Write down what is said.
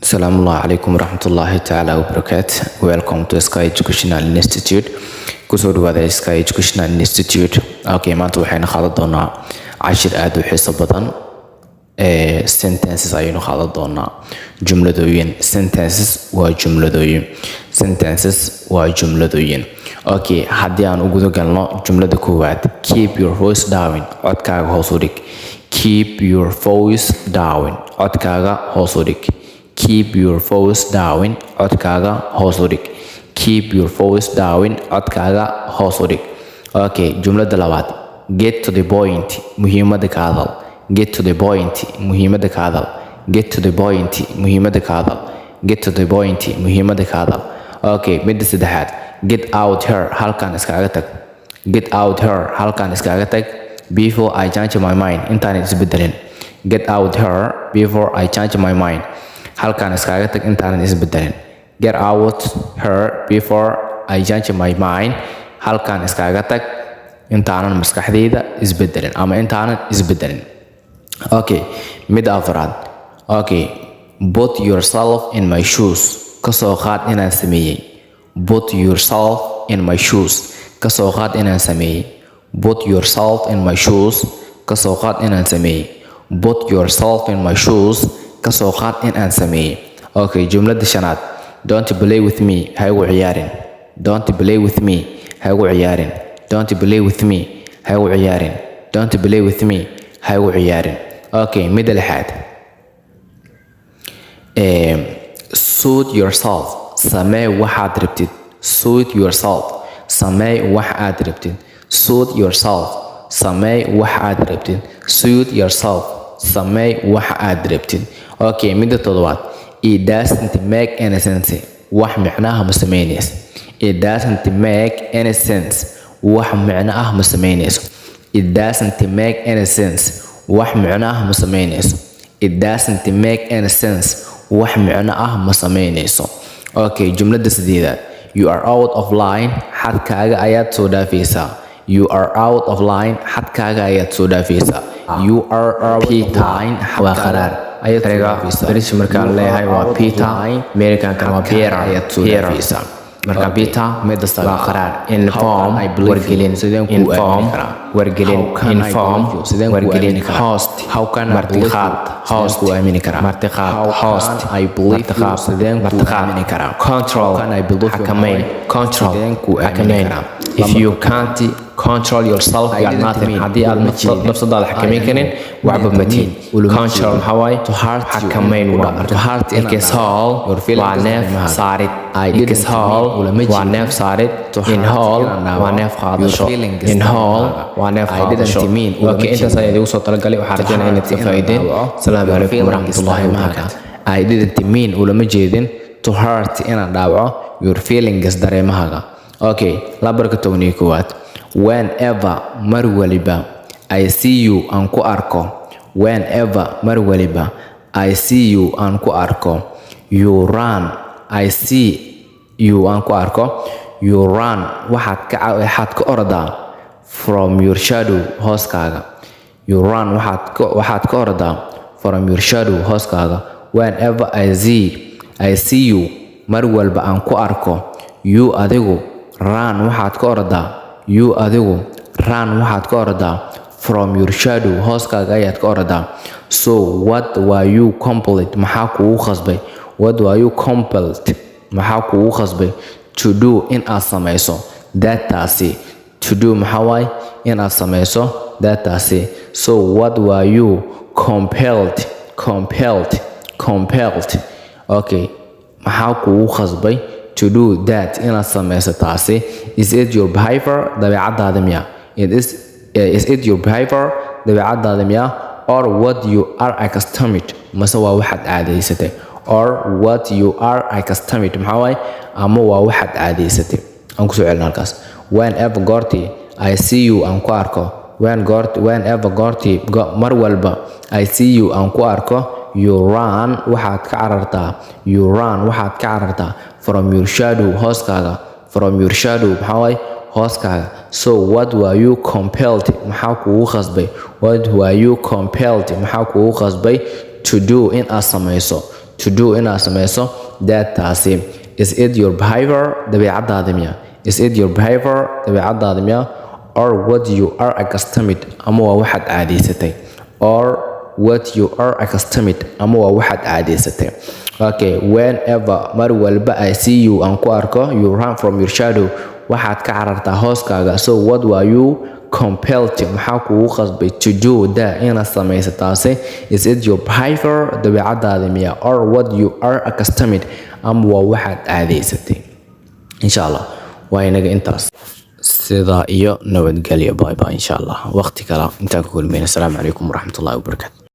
Assalamu alaikum warahmatullahi ta'ala wabarakatuh. Welcome to Sky Educational Institute. Kusoo dhawaada Sky Educational Institute. Okay, maanta waxayna qaadan doonaa cashir aad u xiiso badan. Sentences ayaynu qaadan doonaa. Jumladooyin. Sentences waa jumladooyin. Sentences waa jumladooyin. Okay, haddii aan ugu galno jumlada koowaad. Keep your voice down. Codkaaga hoos u dhig. Keep your voice down. Codkaaga hoos u dhig. Keep your voice down. Codkaaga hoos u dhig. Keep your voice down. Codkaaga hoos u dhig. Okay, jumlada labaad. Get to the point. Muhiimada ka hadal. Get to the point. Muhiimada ka hadal. Get to the point. Muhiimada ka hadal. Get to the point. Muhiimada ka hadal. Okay, midda saddexaad. Get out here. Halkan iskaga tag. Get out here. Halkan iskaga tag. Before I change my mind. Intaan isbedelin. Get out here before I change my mind. Halkan iskaga tag intaanan isbedelin. Get out here before I change my mind. Halkan iskaga tag intaanan maskaxdayda isbedelin ama intaanan isbedelin. Okay, mid afraad. Okay, put yourself in my shoes. Kasoo qaad inaan sameeyay. Put yourself in my shoes. Kasoo qaad inaan sameeyay. Put yourself in my shoes. Kasoo qaad inaan sameeyay. Put yourself in my shoes. Kasoo qaad in aan sameeyay. Okay, jumlada shanaad. Don't play with me. Ha igu ciyaarin. Don't play with me. Ha igu ciyaarin. Don't play with me. Ha igu ciyaarin. Don't play with me. Ha igu ciyaarin. Okay, midda lixaad. Suit yourself. Samee waxaad rabtid. Suit yourself. Samee waxaad rabtid. Suit yourself. Samee waxaad rabtid. Suit yourself. Samee waxaad rabtid. Okay, midda toddobaad. It doesn't make any sense. Wax micnaha ma sameynayso. It doesn't make any sense. Wax micnaha ma sameynayso. It doesn't make any sense. Wax micnaha ma sameynayso. It doesn't make any sense. Wax micnaha ma sameynayso. Okay, jumlada sideedaad. You are out of line. Xadkaaga ayaad soo dhaafaysaa. You are out of line. Xadkaaga ayaad soo dhaafaysaa. You are out of line. Waa qaraar. Ayadriga British markaan leeyahay waa Peter, American kan waa Pierre ayaad soo dhaafaysaa. Marka Peter midda waa qaraar. Inform wargelin sideen ku aamin karaa. Wargelin inform wargelin host martiqaad host ku aamin karaa. Martiqaad host I believe sideen ku aamin karaa. Control xakameyn control sideen ku aamin karaa. If you can't control yourself, you are nothing. Haddii aad nafsadaada xakameyn karin waxba ma tihin. Control Hawaii to heart xakameyn waa to heart is all waa neef saarid. Is all waa neef saarid. In all waa neef qaadasho. In all waa neef qaadasho. Okay, intaas ayaan idigu soo talagalay. Waxaan rajaynayaa inaad ka faa'iideen. Asalaamu calaykum warahmatullahi wabarakatuh. I didn't mean ulama jeedin to hurt inaan dhaawaco your feelings dareemahaaga. Okay, labarka tobaniyo koowaad. Whenever mar waliba I see you aan ku arko. Whenever mar waliba I see you aan ku arko. You run. I see you aan ku arko. You run. Waxaad ka ordaa from your shadow hooskaaga. You run. Waxaad ka ordaa from your shadow hooskaaga. Whenever I see you mar walba aan ku arko. You adigu run. Waxaad ka ordaa. You adigu run. Waxaad ka ordaa from your shadow hooskaaga ayaad ka ordaa. So what were you compelled? Maxaa kugu khasbay? What were you compelled? Maxaa kugu khasbay to do in aad samayso that taasi? To do maxaa waay in aad samayso that taasi. So what were you compelled? Okay, maxaa kugu khasbay to do that in aad samayso taasi? Is it your behavior? Dabeecadaada miya? Is it your behavior? Dabeecadaada miya? Or what you are accustomed? Mase waa waxaad caadaysatay. Or what you are accustomed maxaa waay ama waa waxaad caadaysatay. Aan kusoo celin halkaas. Whenever goortii I see you aan ku arko. Whenever goortii mar walba I see you aan ku arko. You run. Waxaad ka carartaa. You run. Waxaad ka carartaa from your shadow hooskaaga. From your shadow maxaa waay hooskaaga. So what were you compelled? Maxaa kugu khasbay? What were you compelled? Maxaa kugu khasbay to do in aad samayso? to do inaad samayso that taasi. Is it your behavior dabeecadaada miya? Is it your behavior dabeecadaada miya? Or what you are accustomed ama waa waxaad caadaysatay? Or what you are accustomed ama waa waxaad caadaysatay? Okay, whenever mar walba I see you aan ku arko, you run from your shadow, waxaad ka carartaa hooskaaga. So what were you compelled maxaa kugu qasbay to do that inaad samayso taasi? Is it your behavior dabeecadaada miya? Or what you are accustomed ama waa waxaad caadaysatay? insha allah waa inaga intaas. sidaa iyo nabadgelyo. Bye bye insha allah. waqti kale intaan ku kulmayna. Assalaamu calaykum waraxmatullaahi wabarakaatu.